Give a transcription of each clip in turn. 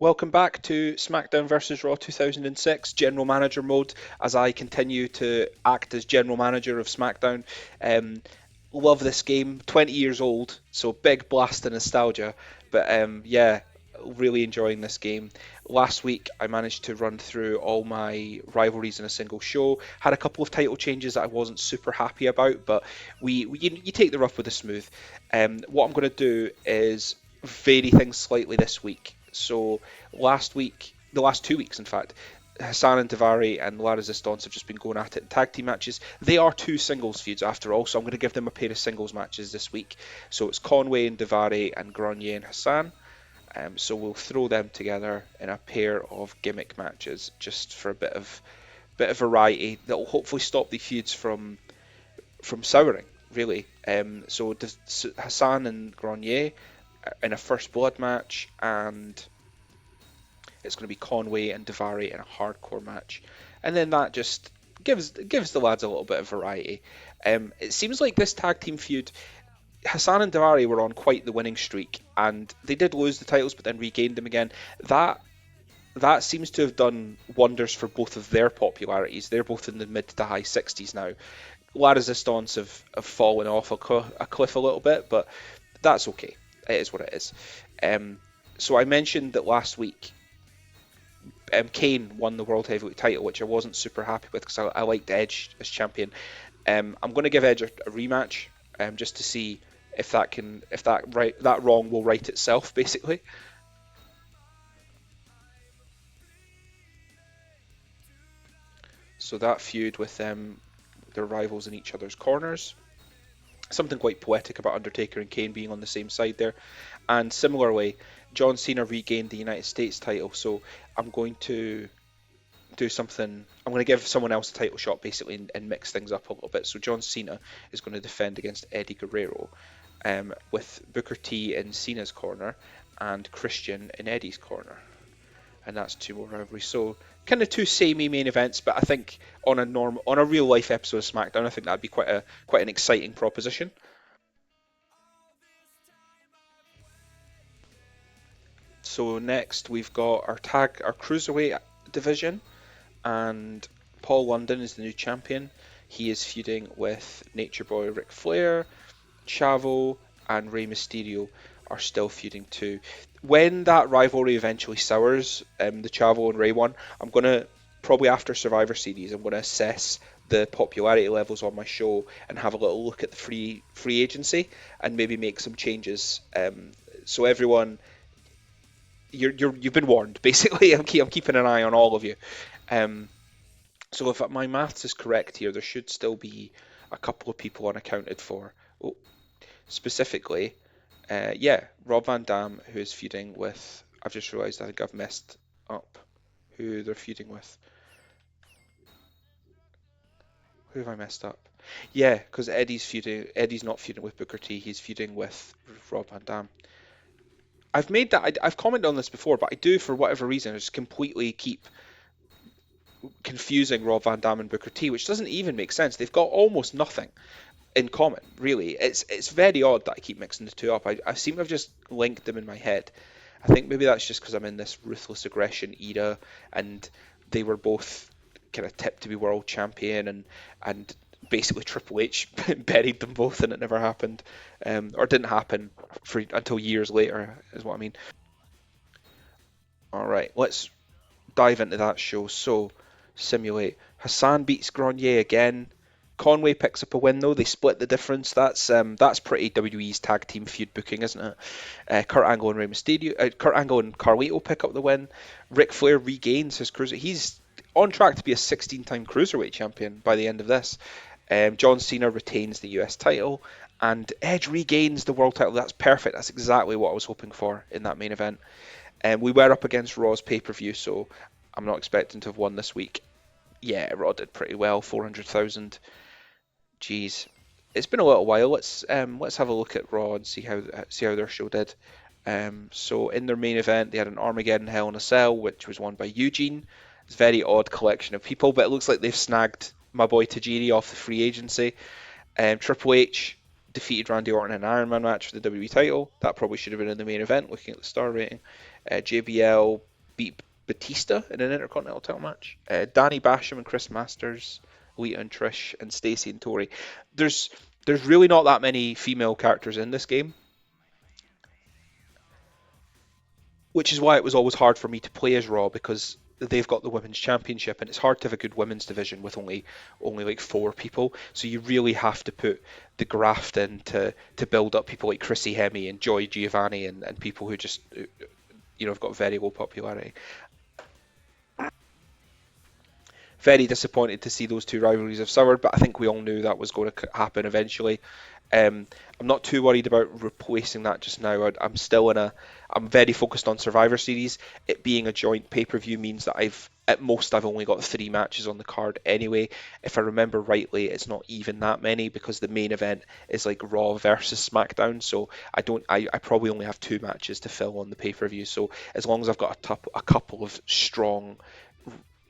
Welcome back to SmackDown vs. Raw 2006 General Manager mode as I continue to act as General Manager of SmackDown. Um, Love this game, 20 years old, so big blast of nostalgia. But really enjoying this game. Last week I managed to run through all my rivalries in a single show. Had a couple of title changes that I wasn't super happy about, but you take the rough with the smooth. What I'm going to do is vary things slightly this week. So the last 2 weeks, in fact, Hassan and Davari and La Resistance have just been going at it in tag team matches. They are two singles feuds after all, so I'm going to give them a pair of singles matches this week. So it's Conway and Davari and Grenier and Hassan. So we'll throw them together in a pair of gimmick matches just for a bit of variety that will hopefully stop the feuds from souring, really. Hassan and Grenier in a first blood match, and it's going to be Conway and Davari in a hardcore match, and then that just gives the lads a little bit of variety. It seems like this tag team feud, Hassan and Davari were on quite the winning streak, and they did lose the titles, but then regained them again. That seems to have done wonders for both of their popularities. They're both in the mid to high 60s now. La Resistance have fallen off a cliff a little bit, but that's okay. It is what it is. So I mentioned that last week Kane won the World Heavyweight title, which I wasn't super happy with because I liked Edge as champion. I'm going to give Edge a rematch just to see if that wrong will right itself, basically. So that feud with their rivals in each other's corners. Something quite poetic about Undertaker and Kane being on the same side there. And similarly, John Cena regained the United States title, so I'm going to do something. I'm going to give someone else a title shot basically and mix things up a little bit. So John Cena is going to defend against Eddie Guerrero, with Booker T in Cena's corner and Christian in Eddie's corner, and that's two more rivalries. So kind of two samey main events, but I think on a real life episode of SmackDown, I think that'd be quite an exciting proposition. So next we've got our cruiserweight division, and Paul London is the new champion. He is feuding with Nature Boy Ric Flair. Chavo and Rey Mysterio are still feuding too. When that rivalry eventually sours, the Chavo and Rey one, I'm gonna probably after Survivor Series, I'm gonna assess the popularity levels on my show and have a little look at the free agency and maybe make some changes. So everyone, you've been warned. Basically, I'm keeping an eye on all of you. Um, so if my maths is correct here, there should still be a couple of people unaccounted for. Oh, specifically, Rob Van Dam, who is feuding with. I've just realised I think I've messed up who they're feuding with. Who have I messed up? Yeah, because Eddie's feuding. Eddie's not feuding with Booker T. He's feuding with Rob Van Dam. I've commented on this before, but I do for whatever reason I just completely keep confusing Rob Van Dam and Booker T, which doesn't even make sense. They've got almost nothing in common, really. It's very odd that I keep mixing the two up. I seem to have just linked them in my head. I think maybe that's just because I'm in this ruthless aggression era, and they were both kind of tipped to be world champion, and basically Triple H buried them both, and it never happened, or didn't happen until years later, is what I mean. All right, let's dive into that show. So, simulate. Hassan beats Grenier again. Conway picks up a win though. They split the difference. That's pretty WWE's tag team feud booking, isn't it? Kurt Angle and Carlito pick up the win. Ric Flair regains his cruiser. He's on track to be a 16-time cruiserweight champion by the end of this. John Cena retains the US title, and Edge regains the world title. That's perfect. That's exactly what I was hoping for in that main event. We were up against Raw's pay-per-view, so I'm not expecting to have won this week. Yeah, Raw did pretty well, 400,000. Jeez, it's been a little while. Let's have a look at Raw and see how their show did. So in their main event, they had an Armageddon Hell in a Cell, which was won by Eugene. It's a very odd collection of people, but it looks like they've snagged my boy Tajiri off the free agency. Triple H defeated Randy Orton in an Iron Man match for the WWE title. That probably should have been in the main event, looking at the star rating. JBL beat Batista in an Intercontinental title match. Danny Basham and Chris Masters, Lita and Trish, and Stacey and Tori. There's there's really not that many female characters in this game, which is why it was always hard for me to play as Raw because they've got the women's championship and it's hard to have a good women's division with only like four people. So you really have to put the graft in to build up people like Chrissy Hemme and Joy Giovanni and people who just have got very low popularity. Very disappointed to see those two rivalries have soured, but I think we all knew that was going to happen eventually. I'm not too worried about replacing that just now. I'm still I'm very focused on Survivor Series. It being a joint pay-per-view means that I've only got 3 matches on the card anyway. If I remember rightly, it's not even that many because the main event is like Raw versus SmackDown. So I probably only have 2 matches to fill on the pay-per-view. So as long as I've got a couple of strong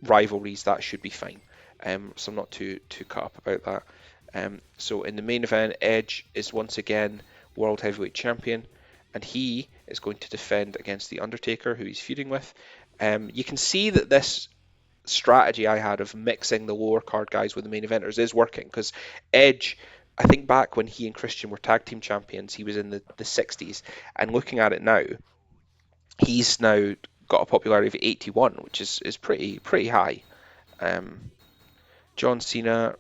rivalries, that should be fine. So I'm not too cut up about that. So in the main event, Edge is once again World Heavyweight Champion, and he is going to defend against the Undertaker, who he's feuding with. You can see that this strategy I had of mixing the lower card guys with the main eventers is working because Edge, I think back when he and Christian were tag team champions, he was in the 60s, and looking at it now, he's now got a popularity of 81, which is pretty high. Um, John Cena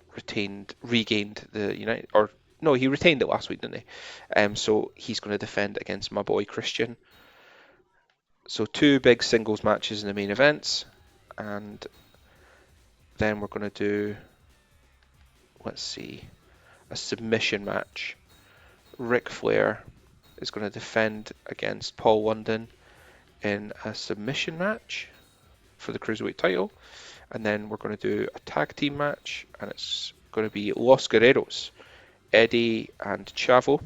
regained the United, or no, he retained it last week, didn't he? So he's going to defend against my boy Christian. So 2 big singles matches in the main events, and then we're going to do, let's see, a submission match. Ric Flair is going to defend against Paul London in a submission match for the Cruiserweight title. And then we're going to do a tag team match, and it's going to be Los Guerreros, Eddie and Chavo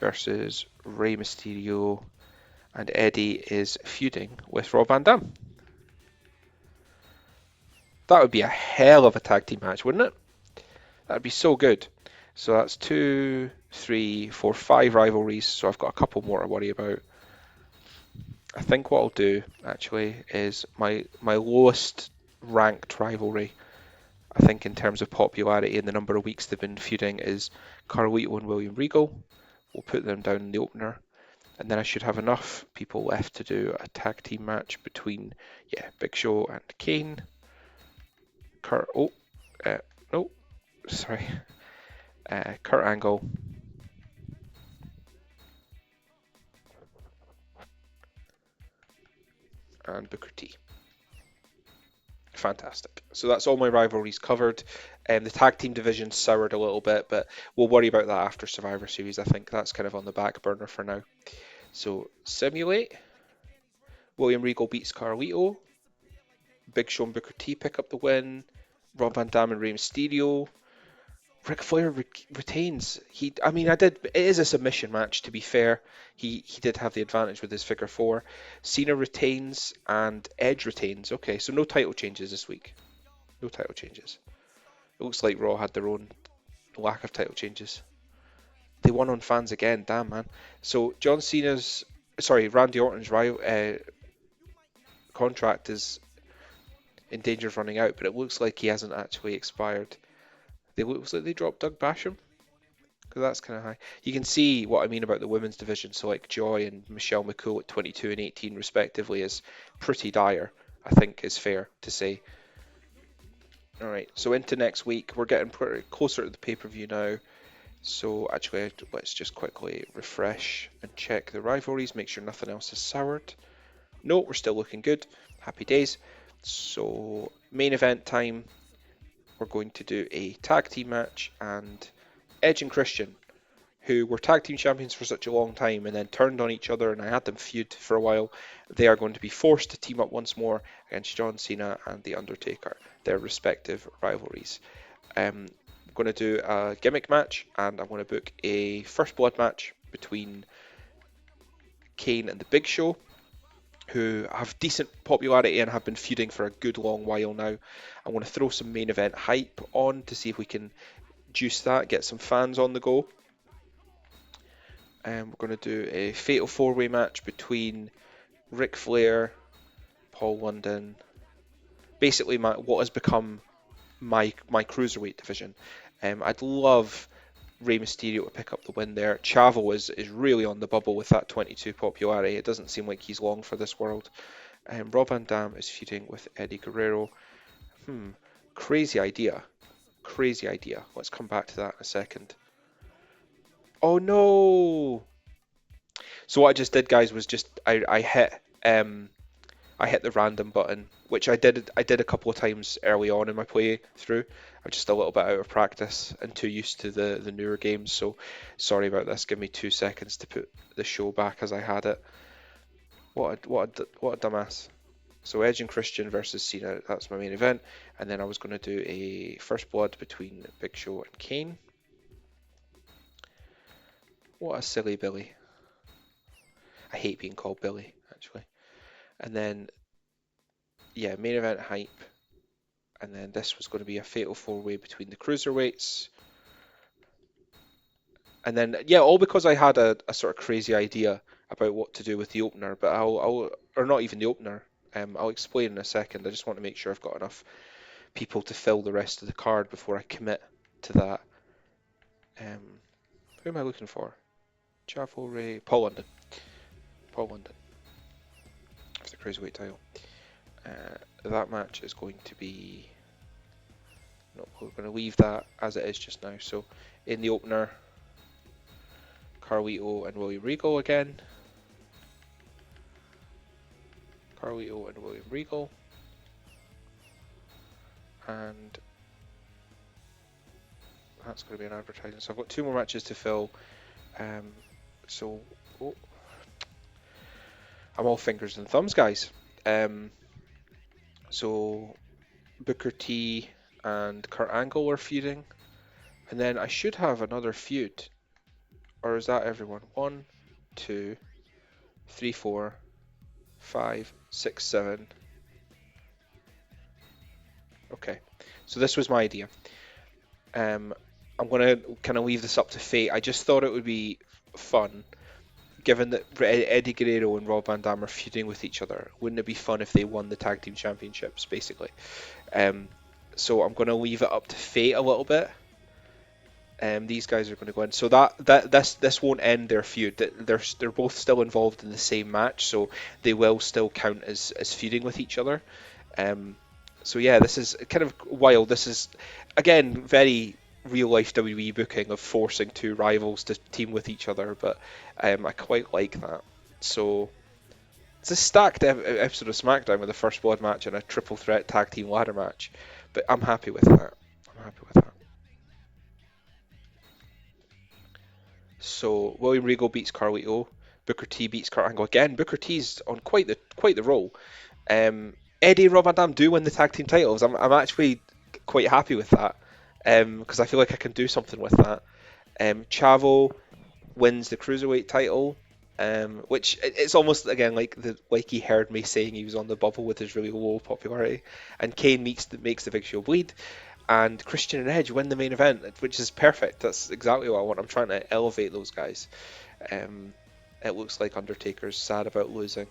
versus Rey Mysterio, and Eddie is feuding with Rob Van Dam. That would be a hell of a tag team match, wouldn't it? That'd be so good. So that's 2, 3, 4, 5 rivalries, so I've got a couple more to worry about. I think what I'll do, actually, is my lowest ranked rivalry, I think in terms of popularity and the number of weeks they've been feuding, is Carlito and William Regal. We'll put them down in the opener. And then I should have enough people left to do a tag team match between, Big Show and Kane. Kurt Angle and Booker T. Fantastic. So that's all my rivalries covered. The tag team division soured a little bit, but we'll worry about that after Survivor Series. I think that's kind of on the back burner for now. So simulate. William Regal beats Carlito. Big Show and Booker T pick up the win. Rob Van Dam and Rey Mysterio. Ric Flair retains. It is a submission match, to be fair. He did have the advantage with his figure 4. Cena retains and Edge retains. Okay, so no title changes this week. No title changes. It looks like Raw had their own lack of title changes. They won on fans again, damn man. So Randy Orton's contract is in danger of running out, but it looks like he hasn't actually expired. It looks like they dropped Doug Basham, because that's kind of high. You can see what I mean about the women's division. So like Joy and Michelle McCool at 22 and 18 respectively is pretty dire, I think is fair to say. All right, so into next week, we're getting pretty closer to the pay-per-view now. So actually, let's just quickly refresh and check the rivalries, make sure nothing else is soured. No, we're still looking good. Happy days. So main event time, we're going to do a tag team match, and Edge and Christian, who were tag team champions for such a long time and then turned on each other, and I had them feud for a while, they are going to be forced to team up once more against John Cena and The Undertaker, their respective rivalries. I'm going to do a gimmick match, and I'm going to book a first blood match between Kane and the Big Show, who have decent popularity and have been feuding for a good long while now. I'm going to throw some main event hype on to see if we can juice that, get some fans on the go. And we're going to do a fatal 4-way match between Ric Flair, Paul London, basically what has become my cruiserweight division. I'd love Rey Mysterio to pick up the win there. Chavo is really on the bubble with that 22 popularity. It doesn't seem like he's long for this world. Rob Van Dam is feuding with Eddie Guerrero. Crazy idea. Crazy idea. Let's come back to that in a second. Oh no! So what I just did, guys, was just I hit the random button, which I did a couple of times early on in my playthrough. I'm just a little bit out of practice and too used to the newer games, so sorry about this. Give me 2 seconds to put the show back as I had it. What a dumbass. So Edge and Christian versus Cena, that's my main event, and then I was going to do a first blood between Big Show and Kane. What a silly Billy. I hate being called Billy, actually. And then, yeah, main event hype. And then this was going to be a fatal four-way between the cruiserweights. And then, yeah, all because I had a sort of crazy idea about what to do with the opener, but or not even the opener. I'll explain in a second. I just want to make sure I've got enough people to fill the rest of the card before I commit to that. Who am I looking for? Chavo, Ray, Paul London. Paul London for the cruiserweight title. That match is going to be. No, we're going to leave that as it is just now. So in the opener, Carlito and William Regal again. Carlito and William Regal. And that's going to be an advertising. So I've got 2 more matches to fill. So I'm all fingers and thumbs, guys. So Booker T and Kurt Angle are feuding. And then I should have another feud. Or is that everyone? 1, 2, 3, 4, 5, 6, 7. Okay, so this was my idea. I'm going to kind of leave this up to fate. I just thought it would be fun, given that Eddie Guerrero and Rob Van Dam are feuding with each other. Wouldn't it be fun if they won the tag team championships, basically? So I'm going to leave it up to fate a little bit. These guys are going to go in. So this won't end their feud. They're both still involved in the same match, so they will still count as feuding with each other. So yeah, this is kind of wild. This is again very real life WWE booking of forcing 2 rivals to team with each other, but I quite like that. So it's a stacked episode of SmackDown with a first blood match and a triple threat tag team ladder match, but I'm happy with that. I'm happy with that. So William Regal beats Carlito. Booker T beats Kurt Angle again. Booker T's on quite the roll. Eddie and Rob Van Dam do win the tag team titles. I'm actually quite happy with that because I feel like I can do something with that. Chavo wins the cruiserweight title, which it's almost again like he heard me saying he was on the bubble with his really low popularity. And Kane makes the Big Show bleed, and Christian and Edge win the main event, which is perfect. That's exactly what I want. I'm trying to elevate those guys. It looks like Undertaker's sad about losing.